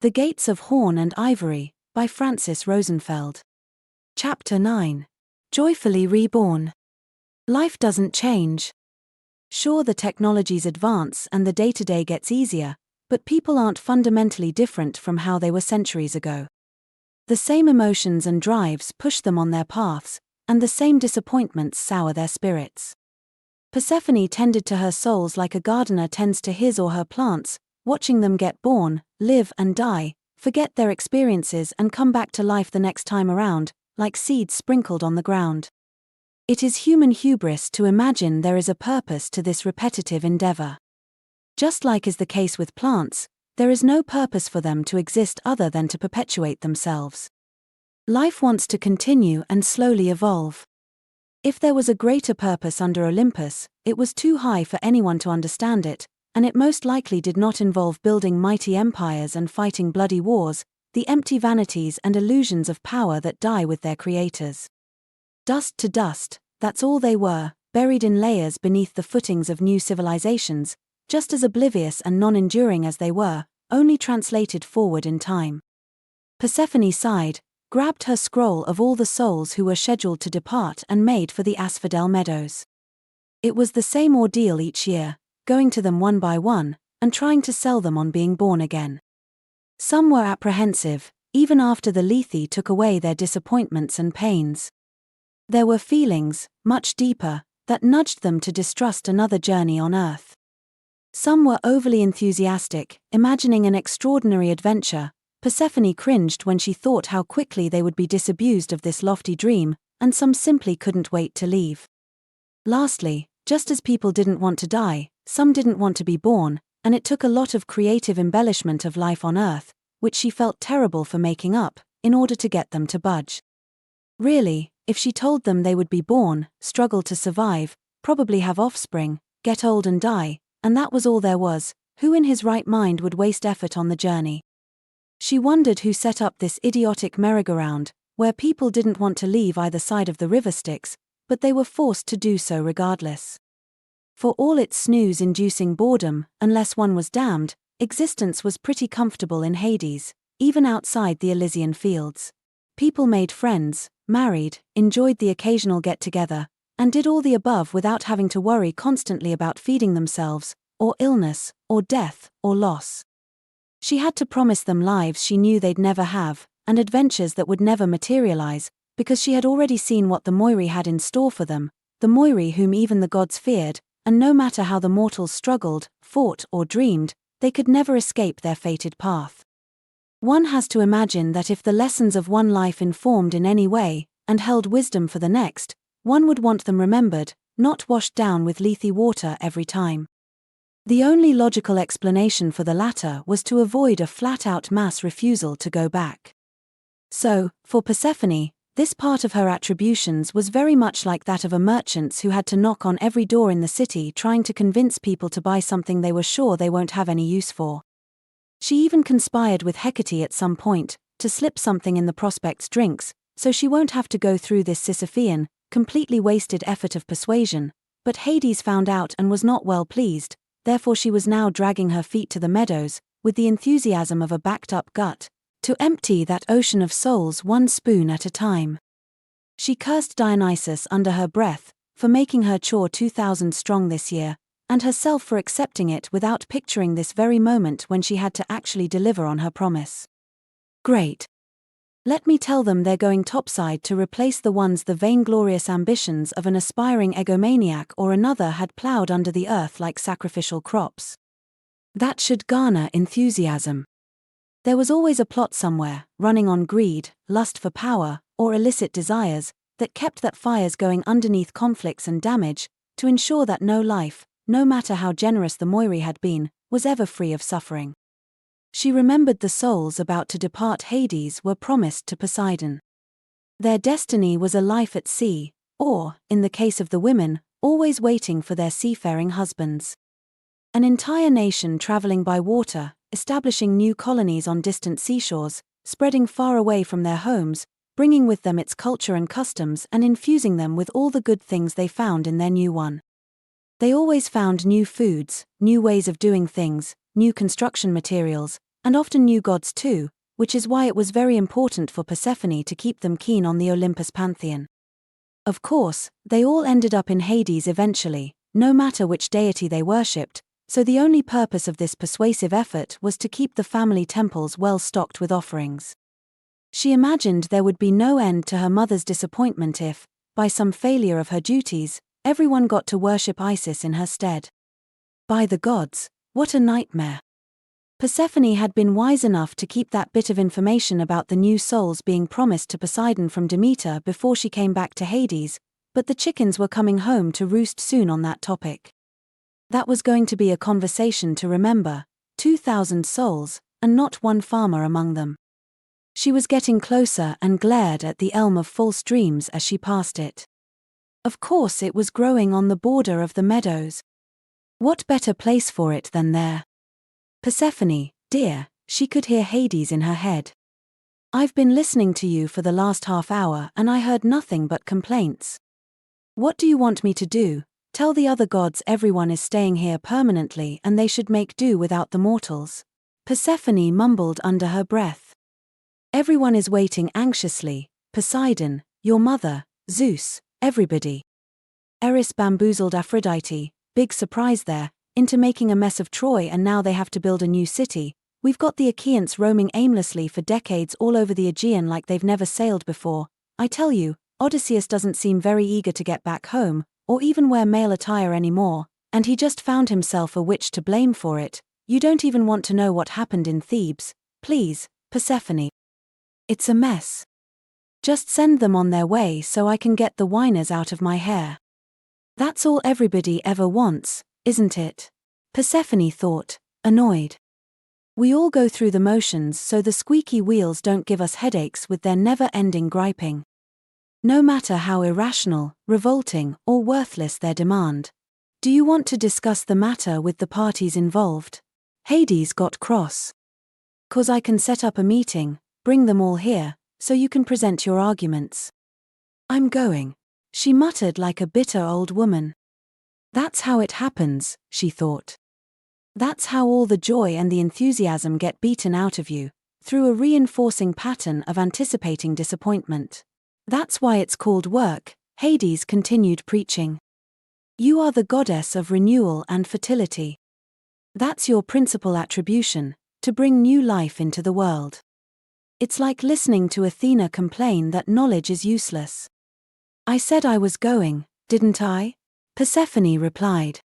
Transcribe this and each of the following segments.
The Gates of Horn and Ivory, by Francis Rosenfeld. Chapter 9. Joyfully Reborn. Life doesn't change. Sure, the technologies advance and the day-to-day gets easier, but people aren't fundamentally different from how they were centuries ago. The same emotions and drives push them on their paths, and the same disappointments sour their spirits. Persephone tended to her souls like a gardener tends to his or her plants, watching them get born, live and die, forget their experiences and come back to life the next time around, like seeds sprinkled on the ground. It is human hubris to imagine there is a purpose to this repetitive endeavor. Just like is the case with plants, there is no purpose for them to exist other than to perpetuate themselves. Life wants to continue and slowly evolve. If there was a greater purpose under Olympus, it was too high for anyone to understand it, and it most likely did not involve building mighty empires and fighting bloody wars, the empty vanities and illusions of power that die with their creators. Dust to dust, that's all they were, buried in layers beneath the footings of new civilizations, just as oblivious and non-enduring as they were, only translated forward in time. Persephone sighed, grabbed her scroll of all the souls who were scheduled to depart and made for the asphodel meadows. It was the same ordeal each year, going to them one by one, and trying to sell them on being born again. Some were apprehensive, even after the Lethe took away their disappointments and pains. There were feelings, much deeper, that nudged them to distrust another journey on Earth. Some were overly enthusiastic, imagining an extraordinary adventure. Persephone cringed when she thought how quickly they would be disabused of this lofty dream, and some simply couldn't wait to leave. Lastly, just as people didn't want to die, some didn't want to be born, and it took a lot of creative embellishment of life on Earth, which she felt terrible for making up, in order to get them to budge. Really, if she told them they would be born, struggle to survive, probably have offspring, get old and die, and that was all there was, who in his right mind would waste effort on the journey? She wondered who set up this idiotic merry-go-round, where people didn't want to leave either side of the river Styx, but they were forced to do so regardless. For all its snooze-inducing boredom, unless one was damned, existence was pretty comfortable in Hades, even outside the Elysian fields. People made friends, married, enjoyed the occasional get-together, and did all the above without having to worry constantly about feeding themselves, or illness, or death, or loss. She had to promise them lives she knew they'd never have, and adventures that would never materialize, because she had already seen what the Moirai had in store for them, the Moirai whom even the gods feared, and no matter how the mortals struggled, fought, or dreamed, they could never escape their fated path. One has to imagine that if the lessons of one life informed in any way, and held wisdom for the next, one would want them remembered, not washed down with Lethe water every time. The only logical explanation for the latter was to avoid a flat-out mass refusal to go back. So, for Persephone, this part of her attributions was very much like that of a merchant who had to knock on every door in the city trying to convince people to buy something they were sure they won't have any use for. She even conspired with Hecate at some point, to slip something in the prospect's drinks, so she won't have to go through this Sisyphean, completely wasted effort of persuasion, but Hades found out and was not well pleased, therefore she was now dragging her feet to the meadows, with the enthusiasm of a backed-up gut, to empty that ocean of souls one spoon at a time. She cursed Dionysus under her breath, for making her chore 2,000 strong this year, and herself for accepting it without picturing this very moment when she had to actually deliver on her promise. Great. Let me tell them they're going topside to replace the ones the vainglorious ambitions of an aspiring egomaniac or another had plowed under the earth like sacrificial crops. That should garner enthusiasm. There was always a plot somewhere, running on greed, lust for power, or illicit desires, that kept that fires going underneath conflicts and damage, to ensure that no life, no matter how generous the Moirai had been, was ever free of suffering. She remembered the souls about to depart Hades were promised to Poseidon. Their destiny was a life at sea, or, in the case of the women, always waiting for their seafaring husbands. An entire nation traveling by water, establishing new colonies on distant seashores, spreading far away from their homes, bringing with them its culture and customs and infusing them with all the good things they found in their new one. They always found new foods, new ways of doing things, new construction materials, and often new gods too, which is why it was very important for Persephone to keep them keen on the Olympus pantheon. Of course, they all ended up in Hades eventually, no matter which deity they worshipped, so the only purpose of this persuasive effort was to keep the family temples well stocked with offerings. She imagined there would be no end to her mother's disappointment if, by some failure of her duties, everyone got to worship Isis in her stead. By the gods, what a nightmare! Persephone had been wise enough to keep that bit of information about the new souls being promised to Poseidon from Demeter before she came back to Hades, but the chickens were coming home to roost soon on that topic. That was going to be a conversation to remember, 2,000 souls, and not one farmer among them. She was getting closer and glared at the elm of false dreams as she passed it. Of course it was growing on the border of the meadows. What better place for it than there? Persephone, dear, she could hear Hades in her head. I've been listening to you for the last half hour and I heard nothing but complaints. What do you want me to do? Tell the other gods everyone is staying here permanently and they should make do without the mortals. Persephone mumbled under her breath. Everyone is waiting anxiously, Poseidon, your mother, Zeus, everybody. Eris bamboozled Aphrodite, big surprise there, into making a mess of Troy, and now they have to build a new city. We've got the Achaeans roaming aimlessly for decades all over the Aegean like they've never sailed before. I tell you, Odysseus doesn't seem very eager to get back home, or even wear male attire anymore, and he just found himself a witch to blame for it. You don't even want to know what happened in Thebes. Please, Persephone. It's a mess. Just send them on their way so I can get the whiners out of my hair. That's all everybody ever wants, isn't it? Persephone thought, annoyed. We all go through the motions so the squeaky wheels don't give us headaches with their never-ending griping. No matter how irrational, revolting, or worthless their demand. Do you want to discuss the matter with the parties involved? Hades got cross. 'Cause I can set up a meeting, bring them all here, so you can present your arguments. I'm going, she muttered like a bitter old woman. That's how it happens, she thought. That's how all the joy and the enthusiasm get beaten out of you, through a reinforcing pattern of anticipating disappointment. That's why it's called work, Hades continued preaching. You are the goddess of renewal and fertility. That's your principal attribution, to bring new life into the world. It's like listening to Athena complain that knowledge is useless. I said I was going, didn't I? Persephone replied.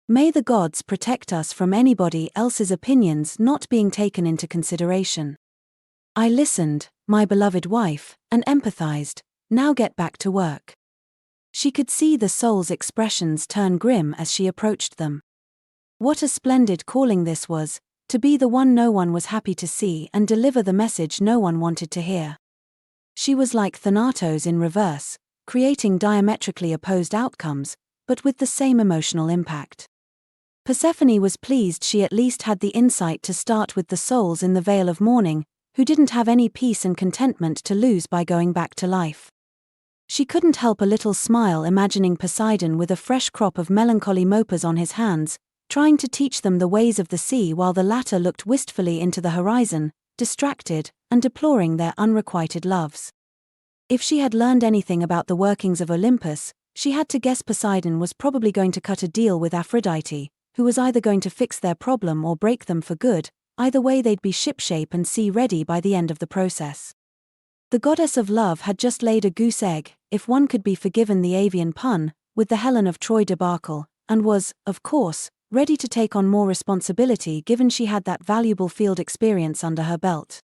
May the gods protect us from anybody else's opinions not being taken into consideration. I listened, my beloved wife, and empathized. Now get back to work. She could see the soul's expressions turn grim as she approached them. What a splendid calling this was, to be the one no one was happy to see and deliver the message no one wanted to hear. She was like Thanatos in reverse, creating diametrically opposed outcomes, but with the same emotional impact. Persephone was pleased she at least had the insight to start with the souls in the Vale of Mourning, who didn't have any peace and contentment to lose by going back to life. She couldn't help a little smile imagining Poseidon with a fresh crop of melancholy mopers on his hands, trying to teach them the ways of the sea while the latter looked wistfully into the horizon, distracted, and deploring their unrequited loves. If she had learned anything about the workings of Olympus, she had to guess Poseidon was probably going to cut a deal with Aphrodite, who was either going to fix their problem or break them for good. Either way they'd be shipshape and sea-ready by the end of the process. The goddess of love had just laid a goose egg, if one could be forgiven the avian pun, with the Helen of Troy debacle, and was, of course, ready to take on more responsibility given she had that valuable field experience under her belt.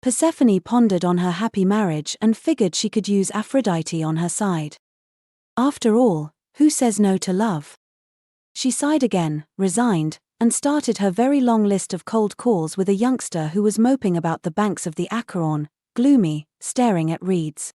Persephone pondered on her happy marriage and figured she could use Aphrodite on her side. After all, who says no to love? She sighed again, resigned, and started her very long list of cold calls with a youngster who was moping about the banks of the Acheron, gloomy, staring at reeds.